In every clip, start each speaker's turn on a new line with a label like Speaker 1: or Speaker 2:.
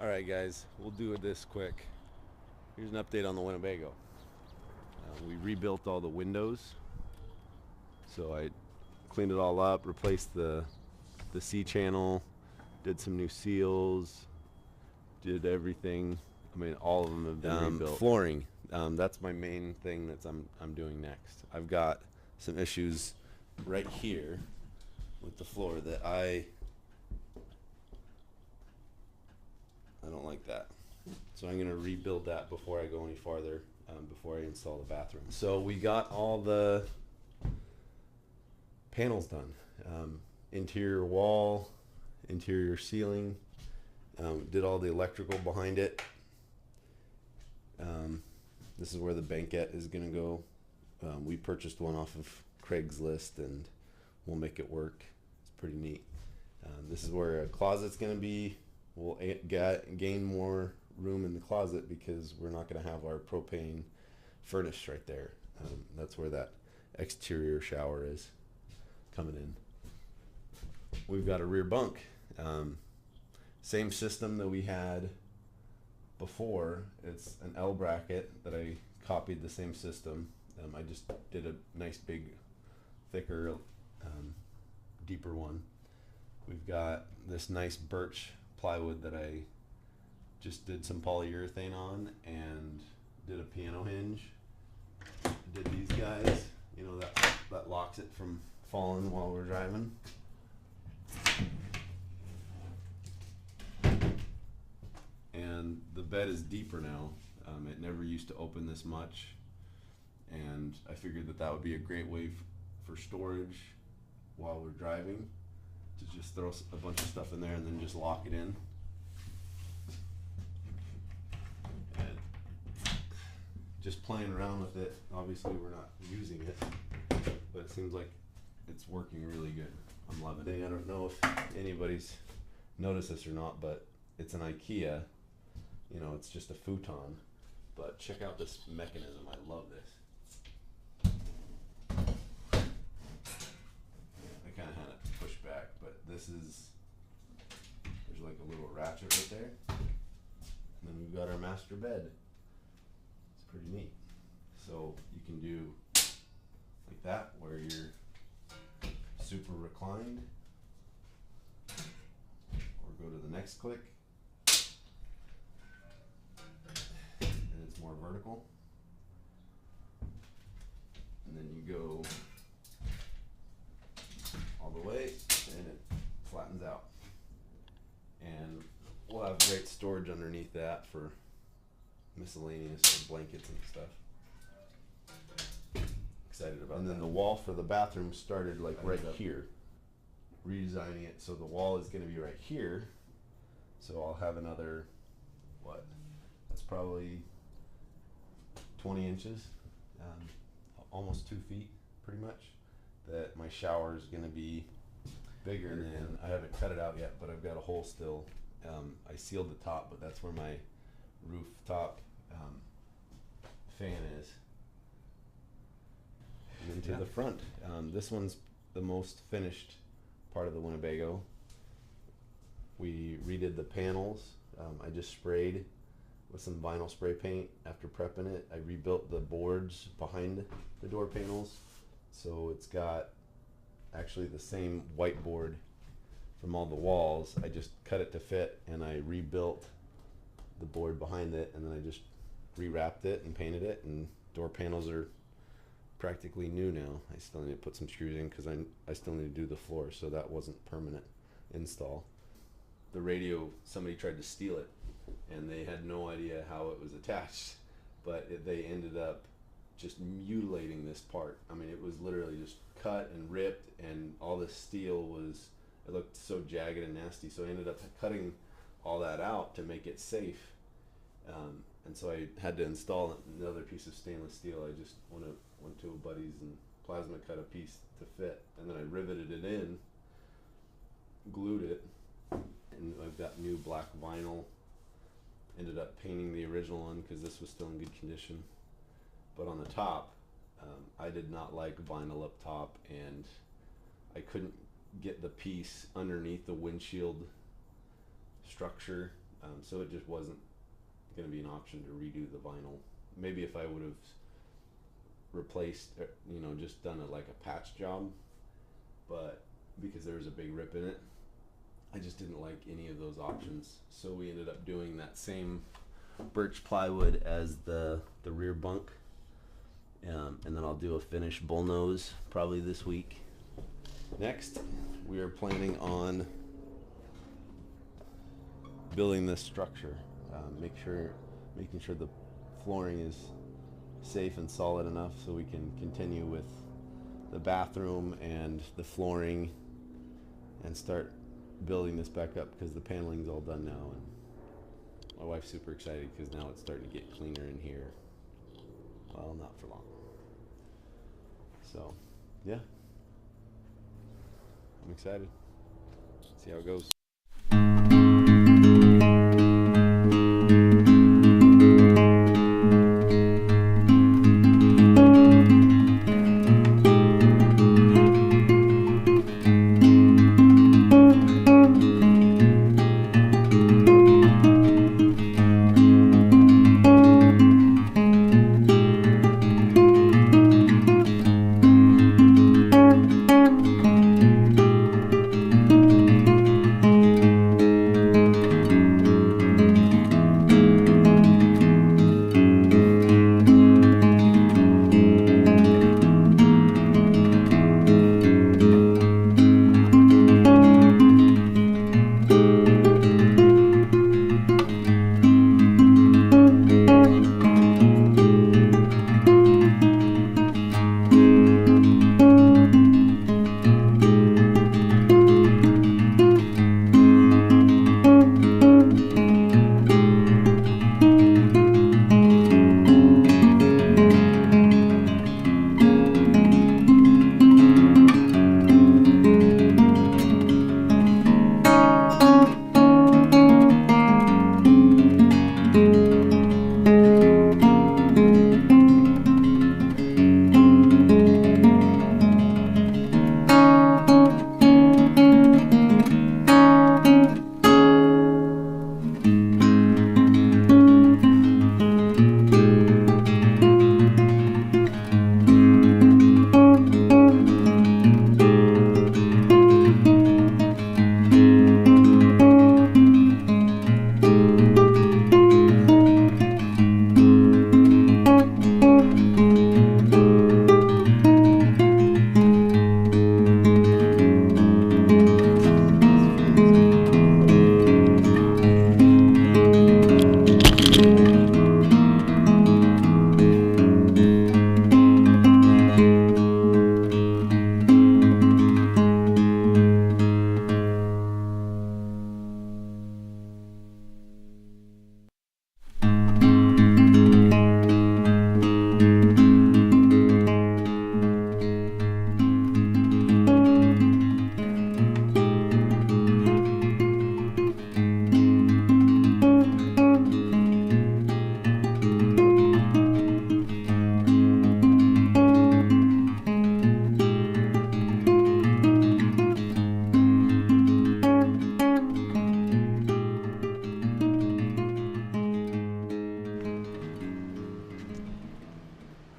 Speaker 1: Alright guys, we'll do this quick. Here's an update on the Winnebago. We rebuilt all the windows. So I cleaned it all up, replaced the C channel, did some new seals, did everything. I mean, all of them have been rebuilt. Flooring, that's my main thing that I'm doing next. I've got some issues right here with the floor that I don't like that. So I'm gonna rebuild that before I go any farther, before I install the bathroom. So we got all the panels done. Interior wall, interior ceiling, did all the electrical behind it. This is where the banquette is gonna go. We purchased one off of Craigslist and we'll make it work. It's pretty neat. This is where a closet's gonna be. We'll gain more room in the closet because we're not going to have our propane furnace right there. That's where that exterior shower is coming in. We've got a rear bunk. Same system that we had before. It's an L bracket that I copied the same system. I just did a nice big, thicker, deeper one. We've got this nice birch plywood that I just did some polyurethane on and did a piano hinge. Did these guys, you know, that locks it from falling while we're driving. And the bed is deeper now. It never used to open this much, and I figured that would be a great way for storage while we're driving, to just throw a bunch of stuff in there and then just lock it in. And just playing around with it. Obviously we're not using it, but it seems like it's working really good. I'm loving it. I don't know if anybody's noticed this or not, but it's an IKEA. You know, it's just a futon. But check out this mechanism. I love this. I kind of had it pushed back, but this is, there's like a little ratchet right there. And then we've got our master bed. It's pretty neat. So you can do like that, where you're super reclined, or go to the next click, and it's more vertical. And then you go all the way and it flattens out. And we'll have great storage underneath that for miscellaneous blankets and stuff. Excited about that. And then the wall for the bathroom started like right here. Redesigning it so the wall is going to be right here. So I'll have another, what? That's probably 20 inches, almost 2 feet, pretty much. That my shower is going to be bigger, and I haven't cut it out yet, but I've got a hole still. I sealed the top, but that's where my rooftop fan is. And then to the front, this one's the most finished part of the Winnebago. We redid the panels. I just sprayed with some vinyl spray paint after prepping it. I rebuilt the boards behind the door panels, so it's got actually the same white board from all the walls. I just cut it to fit, and I rebuilt the board behind it, and then I just rewrapped it and painted it, and door panels are practically new now. I still need to put some screws in because I still need to do the floor, so that wasn't permanent install. The radio, somebody tried to steal it, and they had no idea how it was attached, but they ended up just mutilating this part. I mean, it was literally just cut and ripped, and all the steel was, it looked so jagged and nasty, so I ended up cutting all that out to make it safe. And so I had to install another piece of stainless steel. I just went to a buddy's and plasma cut a piece to fit, and then I riveted it in, glued it, and I've got new black vinyl. Ended up painting the original one because this was still in good condition. But on the top, I did not like vinyl up top, and I couldn't get the piece underneath the windshield structure So it just wasn't going to be an option to redo the vinyl. Maybe if I would have replaced, just done like a patch job, but because there was a big rip in it, I just didn't like any of those options. So we ended up doing that same birch plywood as the rear bunk, and then I'll do a finished bullnose probably this week. Next, we are planning on building this structure. Making sure the flooring is safe and solid enough so we can continue with the bathroom and the flooring and start building this back up, because the paneling's all done now, and my wife's super excited because now it's starting to get cleaner in here. Well, not for long. So, yeah, I'm excited. See how it goes.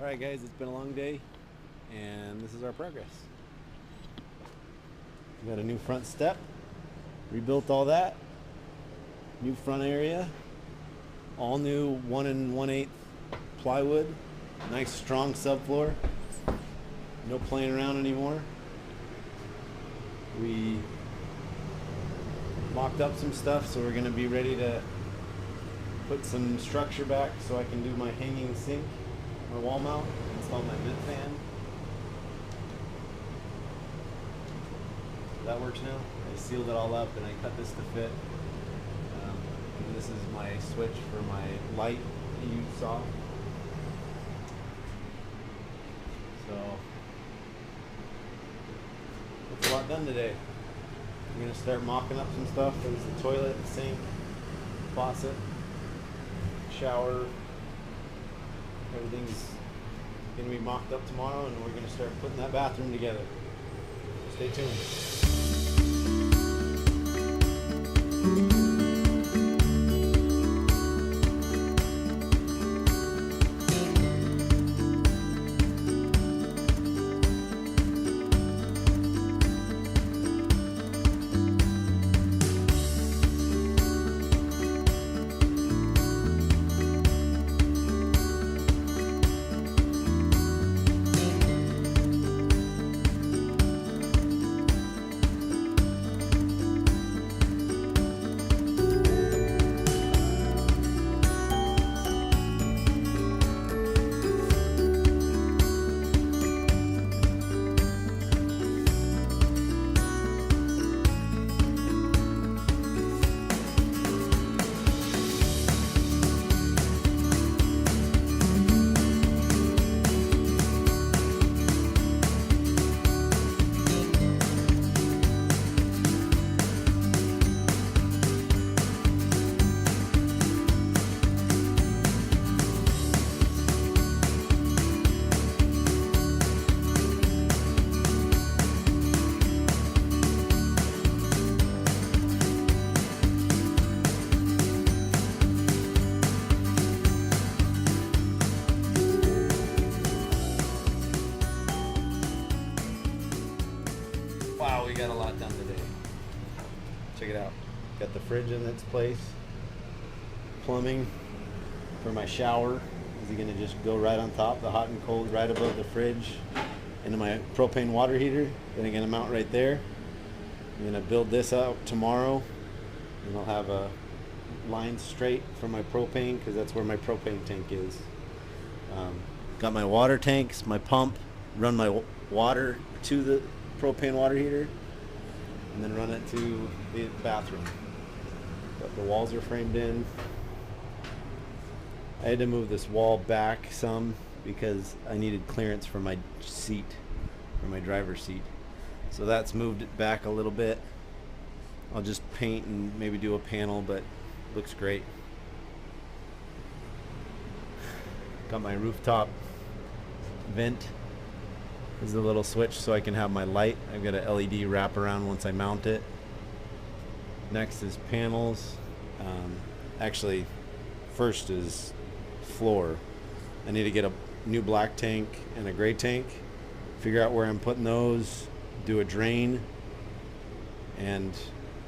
Speaker 1: Alright guys, it's been a long day, and this is our progress. We got a new front step, rebuilt all that, new front area, all new 1 1/8 plywood, nice strong subfloor, no playing around anymore. We mocked up some stuff, so we're going to be ready to put some structure back so I can do my hanging sink, my wall mount, install my vent fan. So that works now. I sealed it all up and I cut this to fit. And this is my switch for my light that you saw. So that's a lot done today. I'm going to start mocking up some stuff. There's the toilet, sink, faucet, shower. Everything's going to be mocked up tomorrow, and we're going to start putting that bathroom together. Stay tuned. Wow, we got a lot done today. Check it out. Got the fridge in its place. Plumbing for my shower. Is it gonna just go right on top, the hot and cold right above the fridge into my propane water heater? Then I'm gonna mount right there. I'm gonna build this out tomorrow, and I'll have a line straight for my propane because that's where my propane tank is. Got my water tanks, my pump, run my water to the propane water heater, and then run it to the bathroom. But the walls are framed in. I had to move this wall back some because I needed clearance for my seat, for my driver's seat. So that's moved it back a little bit. I'll just paint and maybe do a panel, but looks great. Got my rooftop vent. This is a little switch so I can have my light. I've got a LED wrap around once I mount it. Next is panels. Actually, first is floor. I need to get a new black tank and a gray tank. Figure out where I'm putting those. Do a drain. And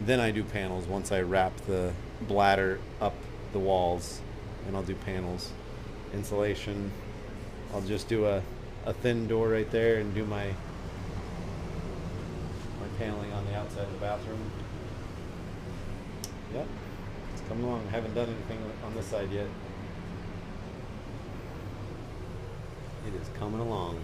Speaker 1: then I do panels once I wrap the bladder up the walls. And I'll do panels. Insulation. I'll just do a thin door right there and do my paneling on the outside of the bathroom. Yep, it's coming along. I haven't done anything on this side yet. It is coming along.